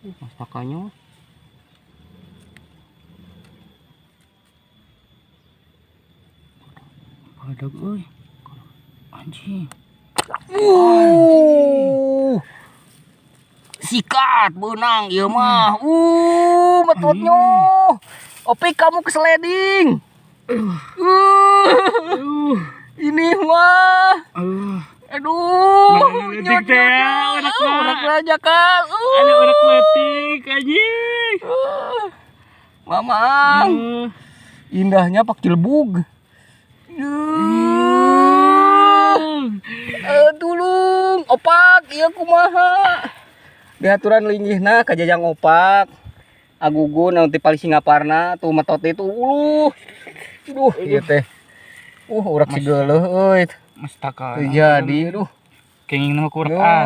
Mastakanya. Badag euy. Anjing. Sikat benang ieu mah. Metutnya. Opik kamu ke sliding. Ini mah. Aduh. Letik teh udah aja kan. Ada udah letik anjing. Mamang. Indahnya Pak Cilbug. Tulung opak ieu kumaha. Diaturan linggihna ka jajang opak. Agugun nanti paling Singaparna tuh metot itu Duh ieu teh. Urak si geuleuh euy. Mastaka. Jadi aduh. Kenging nama Quran.